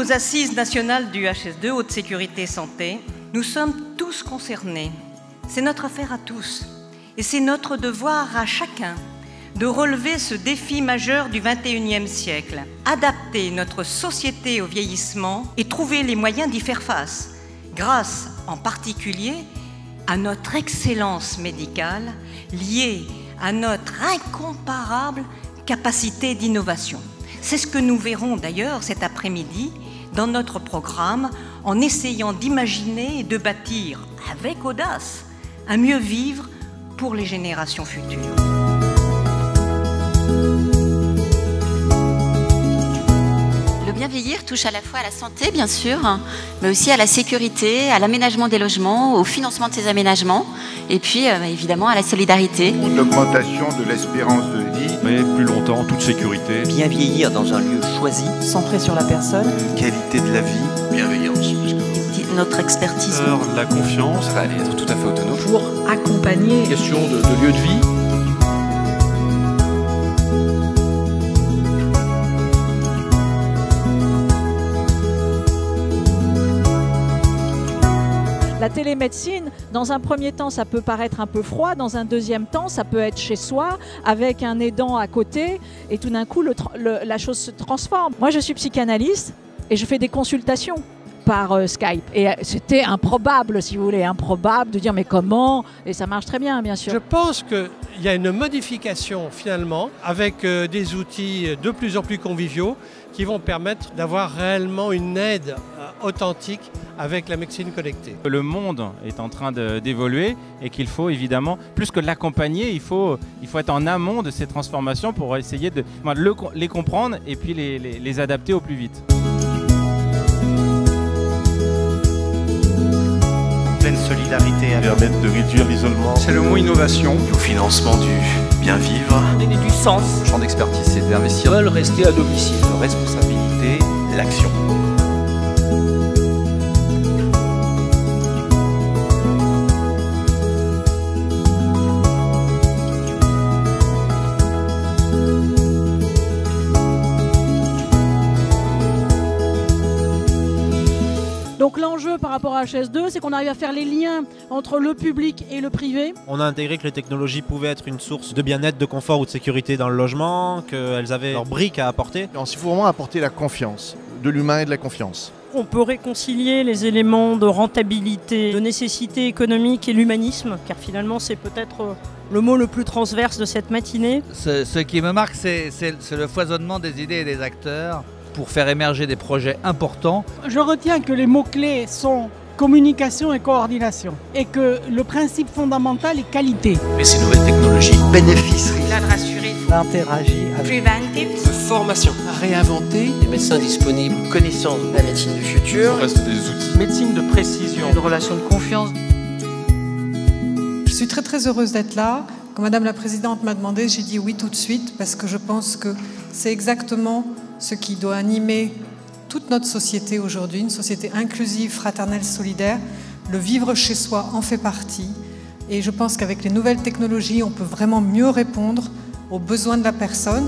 aux Assises nationales du HS2, Haute Sécurité Santé, nous sommes tous concernés. C'est notre affaire à tous. Et c'est notre devoir à chacun de relever ce défi majeur du XXIe siècle, adapter notre société au vieillissement et trouver les moyens d'y faire face, grâce en particulier à notre excellence médicale liée à notre incomparable capacité d'innovation. C'est ce que nous verrons d'ailleurs cet après-midi dans notre programme en essayant d'imaginer et de bâtir avec audace un mieux vivre pour les générations futures. Le bien vieillir touche à la fois à la santé, bien sûr, mais aussi à la sécurité, à l'aménagement des logements, au financement de ces aménagements, et puis évidemment à la solidarité. L'augmentation de l'espérance de vie. Mais plus longtemps, en toute sécurité. Bien vieillir dans un lieu choisi. Centré sur la personne. Qualité de la vie. Bienveillance. Notre expertise. La confiance. Ça va aller être tout à fait autonome. Pour accompagner. Question de lieu de vie. La télémédecine, dans un premier temps, ça peut paraître un peu froid. Dans un deuxième temps, ça peut être chez soi, avec un aidant à côté. Et tout d'un coup, la chose se transforme. Moi, je suis psychanalyste et je fais des consultations par Skype. Et c'était improbable, si vous voulez, improbable de dire mais comment? Et ça marche très bien, bien sûr. Je pense qu'il y a une modification finalement avec des outils de plus en plus conviviaux qui vont permettre d'avoir réellement une aide authentique avec la médecine connectée. Le monde est en train d'évoluer et qu'il faut évidemment, plus que l'accompagner, il faut être en amont de ces transformations pour essayer de les comprendre et puis les adapter au plus vite. Pleine solidarité. Permettre de réduire l'isolement. C'est le mot innovation. Au financement du bien vivre. Donner du sens. Le champ d'expertise, c'est d'investir. Veulent rester à domicile. Responsabilité, l'action. Donc l'enjeu par rapport à HS2, c'est qu'on arrive à faire les liens entre le public et le privé. On a intégré que les technologies pouvaient être une source de bien-être, de confort ou de sécurité dans le logement, qu'elles avaient leurs briques à apporter. Il faut vraiment apporter la confiance, de l'humain et de la confiance. On peut réconcilier les éléments de rentabilité, de nécessité économique et l'humanisme, car finalement c'est peut-être le mot le plus transverse de cette matinée. Ce qui me marque, c'est le foisonnement des idées et des acteurs pour faire émerger des projets importants. Je retiens que les mots-clés sont communication et coordination et que le principe fondamental est qualité. Mais ces nouvelles technologies, Bénéficerie. Là, de rassurer, Interagir avec. preventive, de formation, Réinventer. des médecins disponibles, Connaissance. la médecine du futur, Il reste des outils. Médecine de précision. une relation de confiance. Je suis très heureuse d'être là. Quand Madame la Présidente m'a demandé, j'ai dit oui tout de suite parce que je pense que c'est exactement ce qui doit animer toute notre société aujourd'hui, une société inclusive, fraternelle, solidaire. Le vivre chez soi en fait partie. Et je pense qu'avec les nouvelles technologies, on peut vraiment mieux répondre aux besoins de la personne.